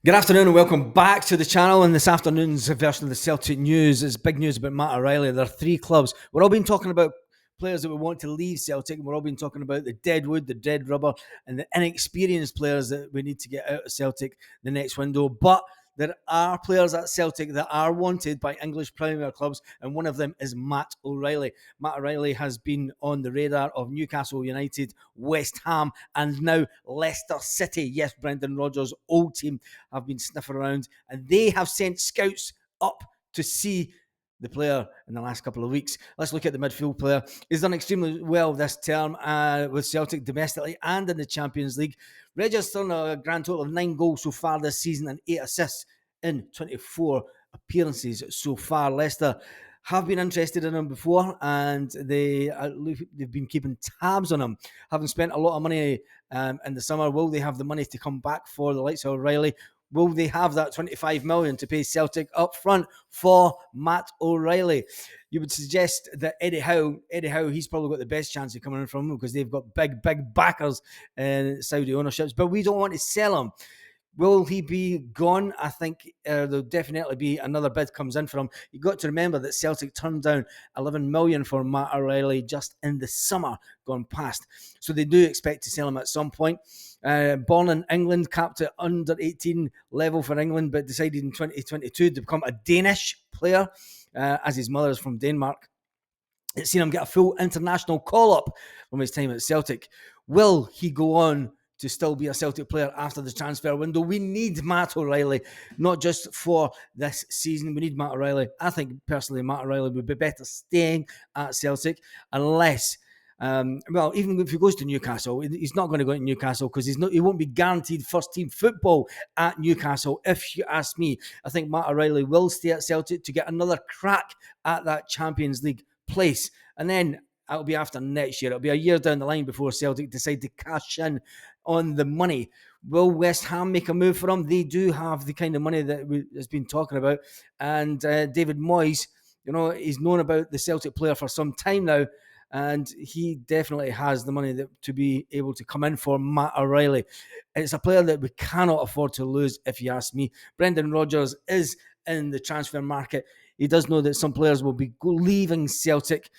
Good afternoon and welcome back to the channel. In this afternoon's version of the Celtic news is big news about Matt O'Reilly. There are three clubs. We're all been talking about players that we want to leave Celtic, and we're all been talking about the dead wood, the dead rubber, and the inexperienced players that we need to get out of Celtic the next window. But there are players at Celtic that are wanted by English Premier clubs, and one of them is Matt O'Reilly. Matt O'Reilly has been on the radar of Newcastle United, West Ham, and now Leicester City. Yes, Brendan Rodgers' old team have been sniffing around, and they have sent scouts up to see the player in the last couple of weeks. Let's look at the midfield player. He's done extremely well this term with Celtic domestically and in the Champions League, registering a grand total of 9 goals so far this season and 8 assists in 24 appearances so far. Leicester have been interested in him before, and they've been keeping tabs on him. Having spent a lot of money in the summer, will they have the money to come back for the likes of O'Reilly? Will they have that 25 million to pay Celtic up front for Matt O'Reilly? You would suggest that Eddie Howe, he's probably got the best chance of coming in from him because they've got big backers in Saudi ownerships, but we don't want to sell him. Will he be gone? I think there'll definitely be another bid comes in for him. You've got to remember that Celtic turned down 11 million for Matt O'Reilly just in the summer gone past. So they do expect to sell him at some point. Born in England, capped at under 18 level for England, but decided in 2022 to become a Danish player as his mother is from Denmark. It's seen him get a full international call-up from his time at Celtic. Will he go on to still be a Celtic player after the transfer window? We need Matt O'Reilly, not just for this season. We need Matt O'Reilly. I think personally Matt O'Reilly would be better staying at Celtic unless, even if he goes to Newcastle, he's not going to go to Newcastle because he won't be guaranteed first team football at Newcastle. If you ask me, I think Matt O'Reilly will stay at Celtic to get another crack at that Champions League place, and then it'll be after next year. It'll be a year down the line before Celtic decide to cash in on the money. Will West Ham make a move for him? They do have the kind of money that has been talking about. And David Moyes, he's known about the Celtic player for some time now, and he definitely has the money to be able to come in for Matt O'Reilly. It's a player that we cannot afford to lose, if you ask me. Brendan Rodgers is in the transfer market. He does know that some players will be leaving Celtic.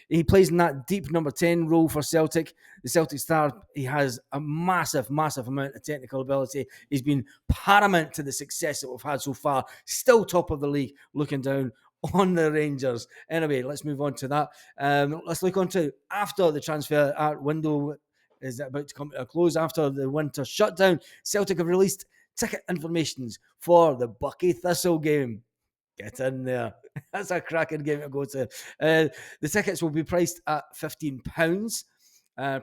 He plays in that deep number 10 role for Celtic. The Celtic star, he has a massive amount of technical ability. He's been paramount to the success that we've had so far. Still top of the league, looking down on the Rangers. Anyway, let's move on to that. Let's look on to after the transfer window is about to come to a close after the winter shutdown. Celtic have released ticket informations for the Buckie Thistle game. Get in there. That's a cracking game to go to. The tickets will be priced at £15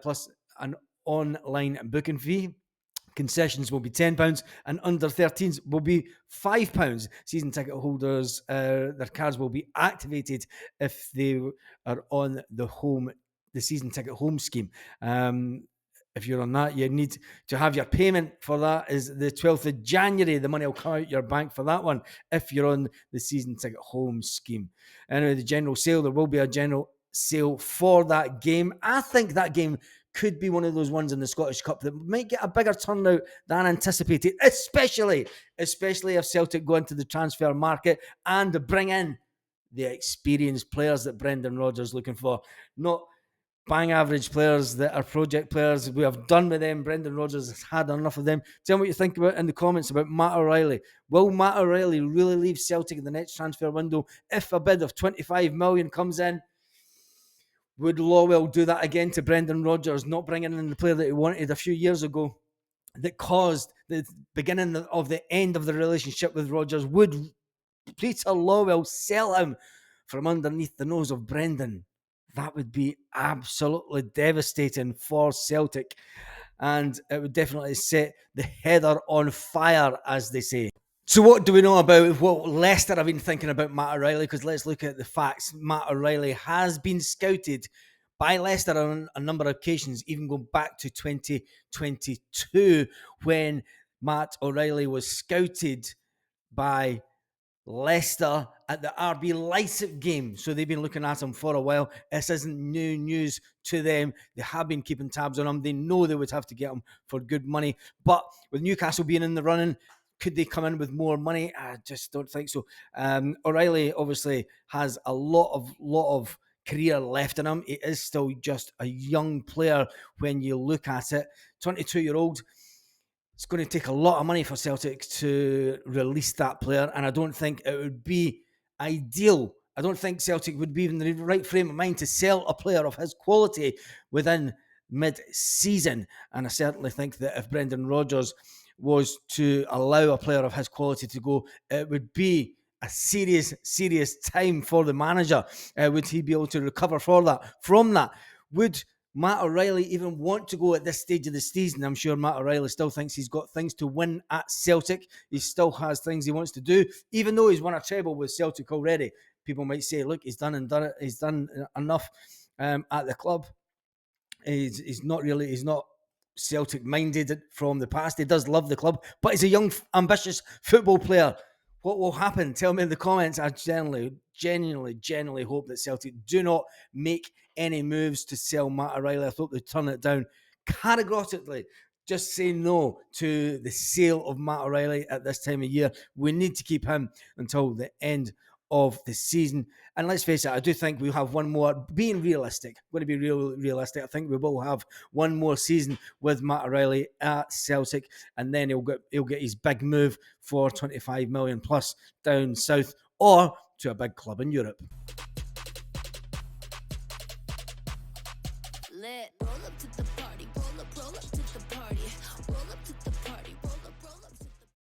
plus an online booking fee. Concessions will be £10 and under 13s will be £5. Season ticket holders, their cards will be activated if they are on the season ticket home scheme. If you're on that, you need to have your payment for that is the 12th of January. The money will come out your bank for that one if you're on the season ticket home scheme. Anyway, the general sale, there will be a general sale for that game. I think that game could be one of those ones in the Scottish Cup that might get a bigger turnout than anticipated, especially if Celtic go into the transfer market and bring in the experienced players that Brendan Rodgers is looking for. Not bang average players that are project players. We have done with them. Brendan Rodgers has had enough of them. Tell me what you think about in the comments about Matt O'Reilly. Will Matt O'Reilly really leave Celtic in the next transfer window if a bid of 25 million comes in? Would Lawwell do that again to Brendan Rodgers, not bringing in the player that he wanted a few years ago that caused the beginning of the end of the relationship with Rodgers? Would Peter Lawwell sell him from underneath the nose of Brendan? That would be absolutely devastating for Celtic, and it would definitely set the heather on fire, as they say. So what do we know about what Leicester have been thinking about Matt O'Reilly? Because let's look at the facts. Matt O'Reilly has been scouted by Leicester on a number of occasions, even going back to 2022 when Matt O'Reilly was scouted by Leicester at the RB Leipzig game. So they've been looking at him for a while. This isn't new news to them. They have been keeping tabs on him. They know they would have to get him for good money. But with Newcastle being in the running, Could they come in with more money? I just don't think so. O'Reilly obviously has a lot of career left in him. He is still just a young player when you look at it. 22-year-old. It's going to take a lot of money for Celtic to release that player, and I don't think it would be ideal. I don't think Celtic would be in the right frame of mind to sell a player of his quality within mid-season. And I certainly think that if Brendan Rodgers was to allow a player of his quality to go, it would be a serious time for the manager. Would he be able to recover from that? Would Matt O'Reilly even want to go at this stage of the season? I'm sure Matt O'Reilly still thinks he's got things to win at Celtic. He still has things he wants to do, even though he's won a treble with Celtic already. People might say, look, he's done it. He's done enough at the club. He's not Celtic minded from the past. He does love the club, but he's a young, ambitious football player. What will happen? Tell me in the comments. I genuinely hope that Celtic do not make any moves to sell Matt O'Reilly. I hope they turn it down categorically. Just say no to the sale of Matt O'Reilly at this time of year. We need to keep him until the end of the season. And let's face it, I do think we'll have one more. Being realistic, going to be realistic. I think we will have one more season with Matt O'Reilly at Celtic, and then he'll get his big move for 25 million plus down south or to a big club in Europe.